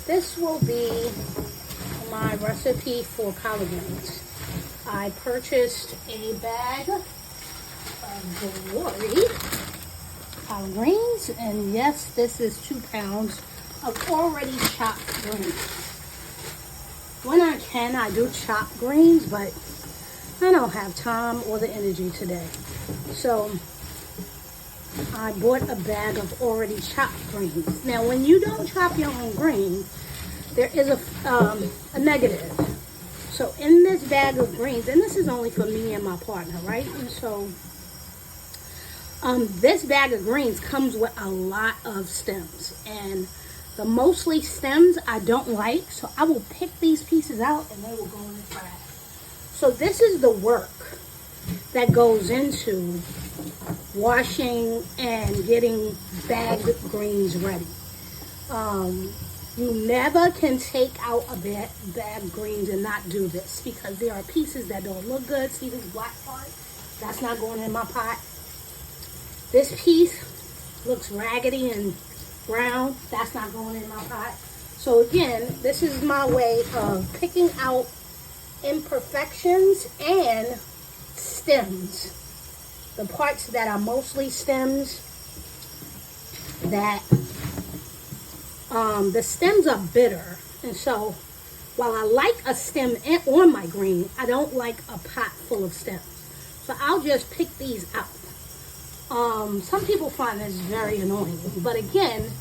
This will be my recipe for collard greens. I purchased a bag of Savory collard greens, and yes, this is 2 pounds of already chopped greens. When I can, I do chop greens, but I don't have time or the energy today. So I bought a bag of already chopped greens. Now, when you don't chop your own greens, there is a negative. So in this bag of greens, and this is only for me and my partner, right? And so this bag of greens comes with a lot of stems, and the mostly stems I don't like, so I will pick these pieces out and they will go in the trash. So this is the work that goes into washing and getting bagged greens ready. You never can take out a bag of greens and not do this, because there are pieces that don't look good. See this black part? That's not going in my pot. This piece looks raggedy and brown. That's not going in my pot. So again, this is my way of picking out imperfections and stems. The parts that are mostly stems, that the stems are bitter, and so while I like a stem on my green, I don't like a pot full of stems. So I'll just pick these out. Some people find this very annoying, but again,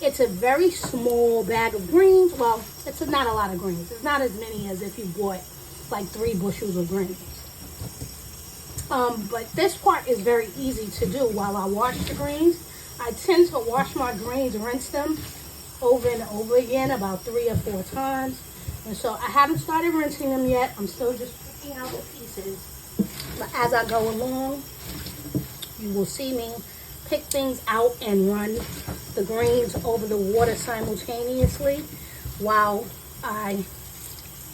it's a very small bag of greens. Well, it's not a lot of greens. It's not as many as if you bought like 3 bushels of greens. But this part is very easy to do while I wash the greens. I tend to wash my greens, rinse them over and over again about 3 or 4 times. And so I haven't started rinsing them yet. I'm still just picking out the pieces. But as I go along, you will see me pick things out and run the greens over the water simultaneously while I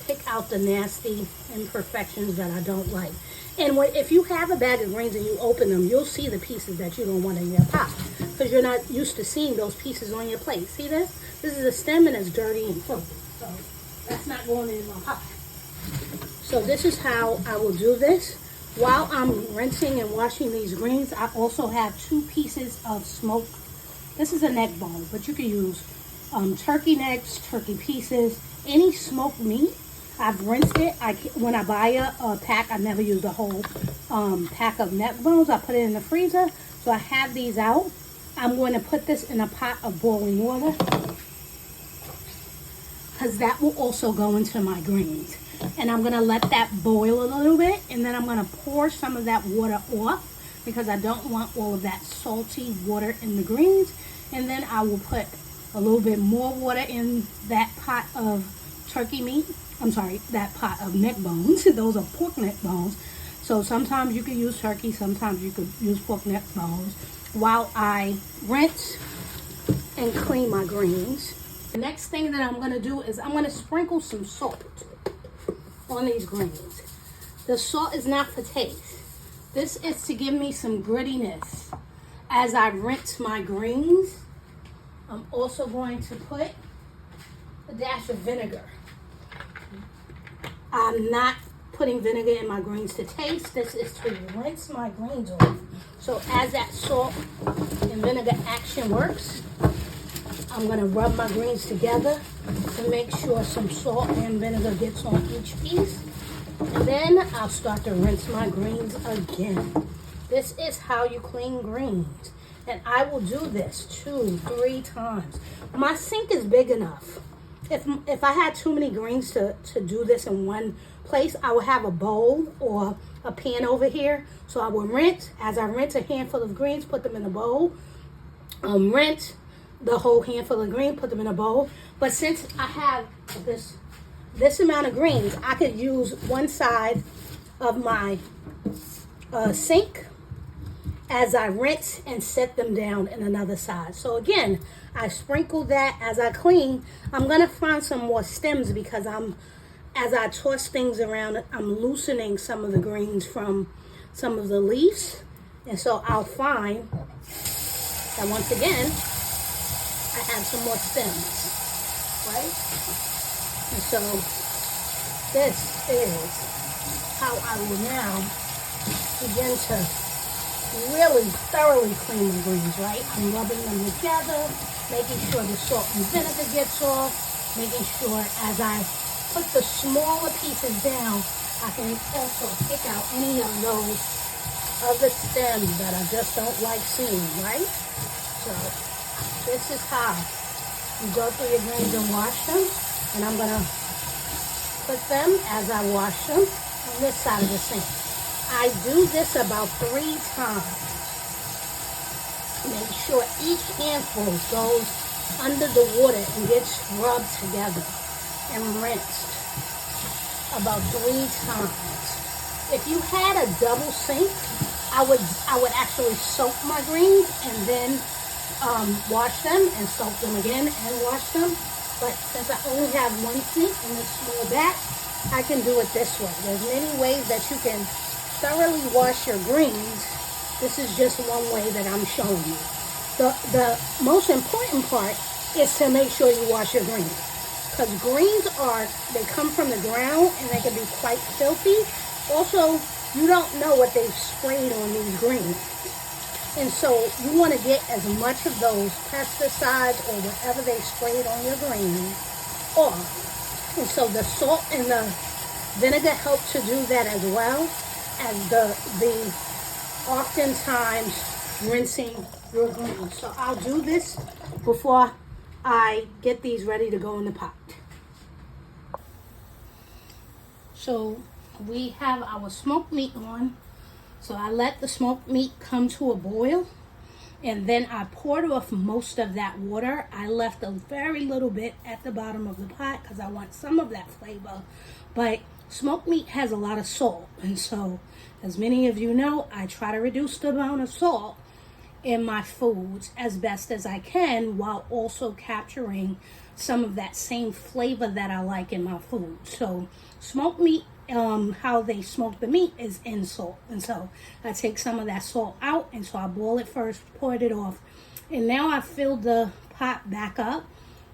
pick out the nasty imperfections that I don't like. And if you have a bag of greens and you open them, you'll see the pieces that you don't want in your pot, because you're not used to seeing those pieces on your plate. See this? This is a stem and it's dirty and filthy. So that's not going in my pot. So this is how I will do this. While I'm rinsing and washing these greens, I also have 2 pieces of smoked. This is a neck bone, but you can use turkey necks, turkey pieces, any smoked meat. I've rinsed it. When I buy a pack, I never use the whole pack of neck bones. I put it in the freezer. So I have these out. I'm going to put this in a pot of boiling water, because that will also go into my greens. And I'm going to let that boil a little bit, and then I'm going to pour some of that water off, because I don't want all of that salty water in the greens. And then I will put a little bit more water in that pot of turkey meat. I'm sorry, that pot of neck bones. Those are pork neck bones. So sometimes you can use turkey, sometimes you could use pork neck bones, while I rinse and clean my greens. The next thing that I'm going to do is I'm going to sprinkle some salt on these greens. The salt is not for taste. This is to give me some grittiness as I rinse my greens. I'm also going to put a dash of vinegar. I'm not putting vinegar in my greens to taste. This is to rinse my greens off. So as that salt and vinegar action works, I'm going to rub my greens together to make sure some salt and vinegar gets on each piece. And then I'll start to rinse my greens again. This is how you clean greens. And I will do this 2-3 times. My sink is big enough. If I had too many greens to do this in one place, I would have a bowl or a pan over here. So I would rinse. As I rinse a handful of greens, put them in a bowl. Rinse the whole handful of greens, put them in a bowl. But since I have this amount of greens, I could use one side of my sink as I rinse and set them down in another side. So again, I sprinkle that as I clean. I'm going to find some more stems, because as I toss things around, I'm loosening some of the greens from some of the leaves. And so I'll find that once again, I have some more stems. right? And so this is how I will now begin to really thoroughly clean the greens, right? I'm rubbing them together, making sure the salt and vinegar gets off, making sure as I put the smaller pieces down, I can also pick out any of those other stems that I just don't like seeing, right? So this is how you go through your greens and wash them. And I'm going to put them as I wash them on this side of the sink. I do this about 3 times. Make sure each handful goes under the water and gets rubbed together and rinsed about 3 times. If you had a double sink, I would actually soak my greens and then wash them and soak them again and wash them. But since I only have one sink in this small batch, I can do it this way. There's many ways that you can thoroughly wash your greens. This is just one way that I'm showing you. The most important part is to make sure you wash your greens. Because greens they come from the ground and they can be quite filthy. Also, you don't know what they've sprayed on these greens. And so you want to get as much of those pesticides or whatever they sprayed on your greens off. And so the salt and the vinegar help to do that as well as the oftentimes rinsing your greens. So I'll do this before I get these ready to go in the pot. So we have our smoked meat on. So I let the smoked meat come to a boil, and then I poured off most of that water. I left a very little bit at the bottom of the pot because I want some of that flavor. But smoked meat has a lot of salt, and so as many of you know, I try to reduce the amount of salt in my foods as best as I can while also capturing some of that same flavor that I like in my food. So smoked meat, how they smoke the meat is in salt, and so I take some of that salt out, and so I boil it first, poured it off, and now I filled the pot back up.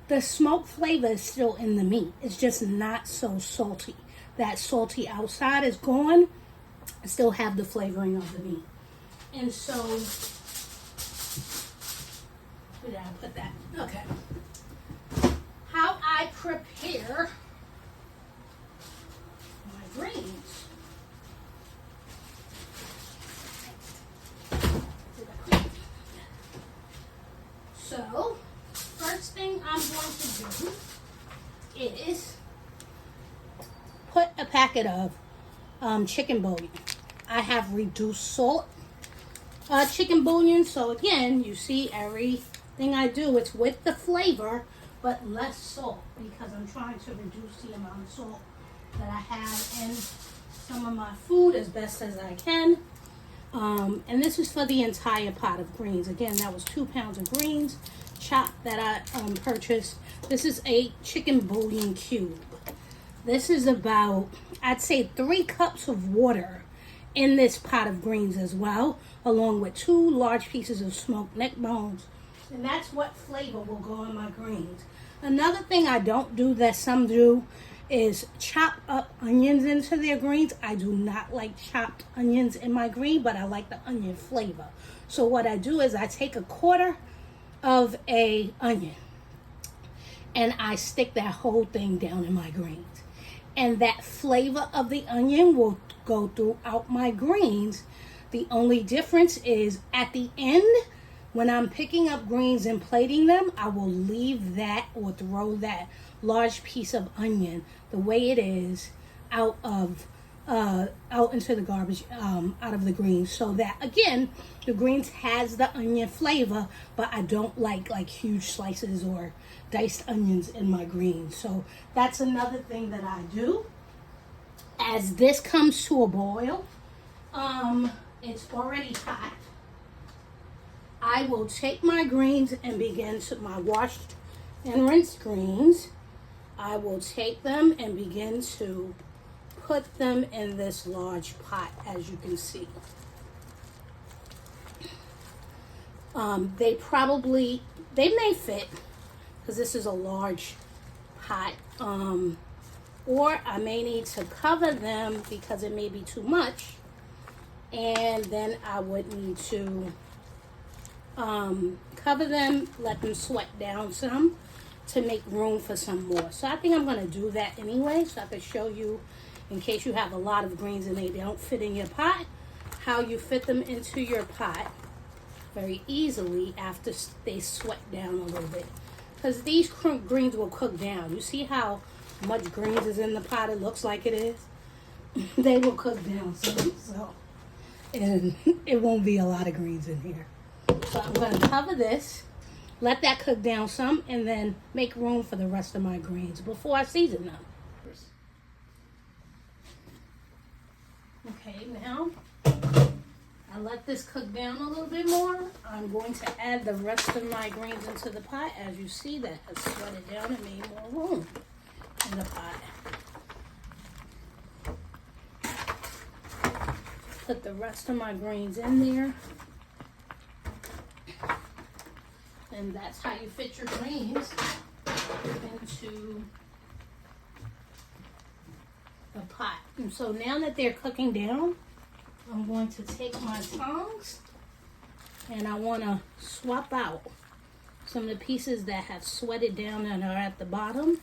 The smoke flavor is still in the meat. It's just not so salty. That salty outside is gone. I still have the flavoring of the meat. And so where did I put that? Okay. How I prepare greens. So, first thing I'm going to do is put a packet of chicken bouillon. I have reduced salt chicken bouillon. So again, you see everything I do, it's with the flavor, but less salt because I'm trying to reduce the amount of salt that I have in some of my food as best as I can. And this is for the entire pot of greens. Again, that was 2 pounds of greens chopped that I purchased. This is a chicken bouillon cube. This is about, I'd say, 3 cups of water in this pot of greens as well, along with 2 large pieces of smoked neck bones. And that's what flavor will go in my greens. Another thing I don't do that some do is chop up onions into their greens. I do not like chopped onions in my green, but I like the onion flavor. So what I do is I take a quarter of a onion and I stick that whole thing down in my greens. And that flavor of the onion will go throughout my greens. The only difference is at the end, when I'm picking up greens and plating them, I will leave that or throw that large piece of onion the way it is out into the garbage, out of the greens, so that again the greens has the onion flavor, but I don't like huge slices or diced onions in my greens. So that's another thing that I do. As this comes to a boil, it's already hot. I will take my greens and begin to my washed and rinsed greens. I will take them and begin to put them in this large pot, as you can see. They may fit, because this is a large pot, or I may need to cover them because it may be too much, and then I would need to cover them, let them sweat down some to make room for some more. So I think I'm going to do that anyway, so I can show you, in case you have a lot of greens and they don't fit in your pot, how you fit them into your pot very easily after they sweat down a little bit. Because these greens will cook down. You see how much greens is in the pot? It looks like it is. They will cook down some, and it won't be a lot of greens in here. So I'm going to cover this, let that cook down some, and then make room for the rest of my greens before I season them. Okay, now I let this cook down a little bit more. I'm going to add the rest of my greens into the pot. As you see, that has sweated down and made more room in the pot. Put the rest of my greens in there. And that's how you fit your greens into the pot. And so now that they're cooking down, I'm going to take my tongs and I want to swap out some of the pieces that have sweated down and are at the bottom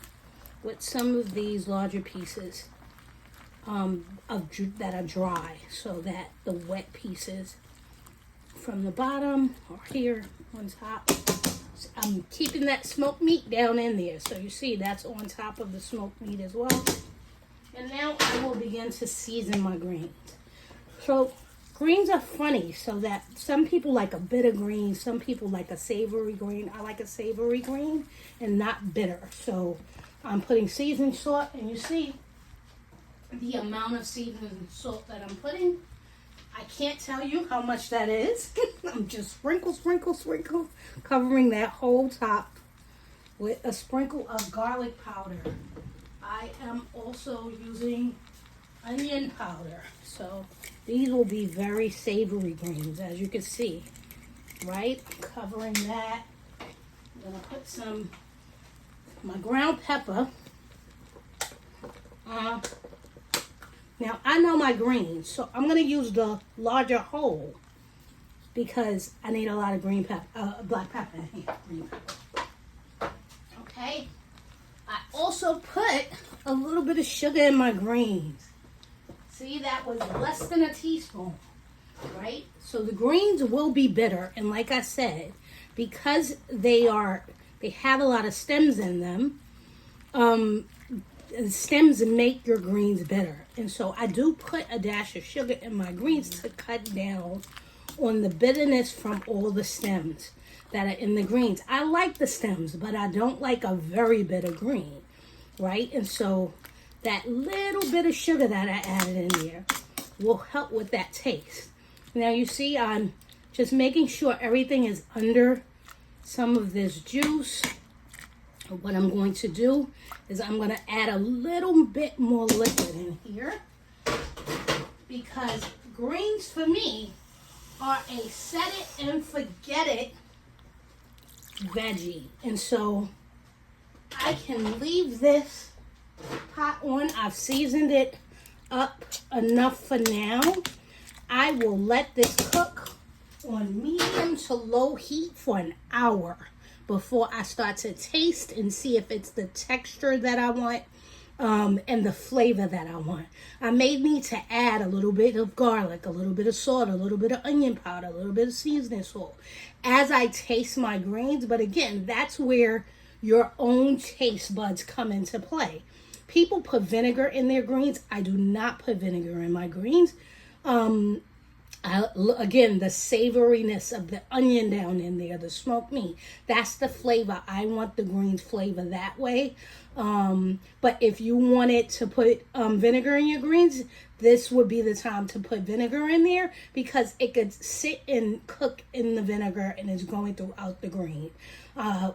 with some of these larger pieces that are dry, so that the wet pieces from the bottom or here on top, I'm keeping that smoked meat down in there. So you see that's on top of the smoked meat as well. And now I will begin to season my greens. So greens are funny, so that some people like a bitter green, some people like a savory green. I like a savory green and not bitter. So I'm putting seasoned salt, and you see the amount of seasoned salt that I'm putting. I can't tell you how much that is. I'm just sprinkle, covering that whole top with a sprinkle of garlic powder. I am also using onion powder. So these will be very savory greens, as you can see, right? Covering that. I'm gonna put my ground pepper. Now, I know my greens, so I'm going to use the larger whole because I need a lot of black pepper in here. Green pepper. Okay. I also put a little bit of sugar in my greens. See, that was less than a teaspoon, right? So the greens will be bitter, and like I said, because they have a lot of stems in them, stems make your greens bitter. And so I do put a dash of sugar in my greens to cut down on the bitterness from all the stems that are in the greens. I like the stems, but I don't like a very bitter green, right? And so that little bit of sugar that I added in there will help with that taste. Now you see, I'm just making sure everything is under some of this juice. What I'm going to do is I'm going to add a little bit more liquid in here, because greens for me are a set it and forget it veggie. And so I can leave this pot on. I've seasoned it up enough for now. I will let this cook on medium to low heat for an hour before I start to taste and see if it's the texture that I want and the flavor that I want. I may need to add a little bit of garlic, a little bit of salt, a little bit of onion powder, a little bit of seasoning salt as I taste my greens. But again, that's where your own taste buds come into play. People put vinegar in their greens. I do not put vinegar in my greens. Again, the savoriness of the onion down in there, the smoked meat, that's the flavor. I want the greens flavor that way. But if you wanted to put vinegar in your greens, this would be the time to put vinegar in there, because it could sit and cook in the vinegar and it's going throughout the green.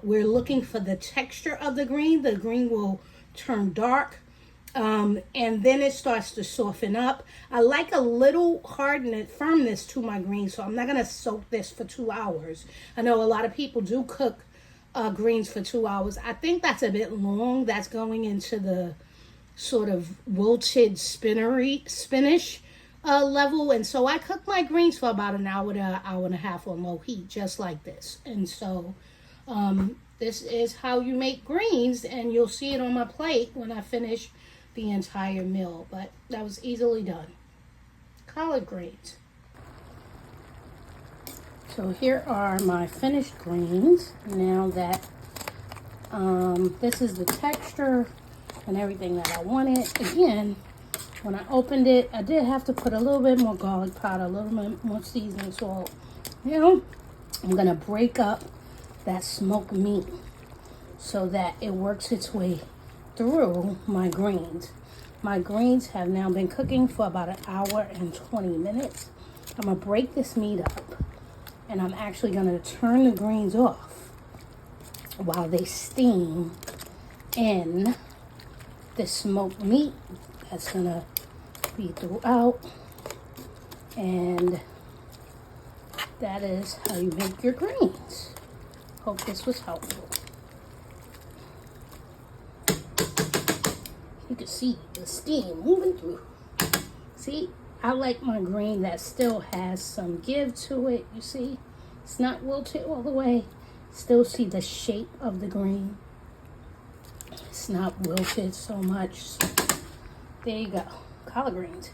We're looking for the texture of the green. The green will turn dark. And then it starts to soften up. I like a little firmness to my greens, so I'm not going to soak this for 2 hours. I know a lot of people do cook greens for 2 hours. I think that's a bit long. That's going into the sort of wilted spinach level. And so I cook my greens for about an hour to an hour and a half on low heat, just like this. And so this is how you make greens, and you'll see it on my plate when I finish the entire meal. But that was easily done. Collard greens. So here are my finished greens. Now that this is the texture and everything that I wanted. Again, when I opened it, I did have to put a little bit more garlic powder, a little bit more seasoning salt. Now, I'm going to break up that smoked meat so that it works its way through my greens. My greens have now been cooking for about an hour and 20 minutes. I'm going to break this meat up, and I'm actually going to turn the greens off while they steam in the smoked meat that's going to be throughout. And that is how you make your greens. Hope this was helpful. You can see the steam moving through. See, I like my green that still has some give to it. You see, it's not wilted all the way. Still see the shape of the green. It's not wilted so much. So there you go, collard greens.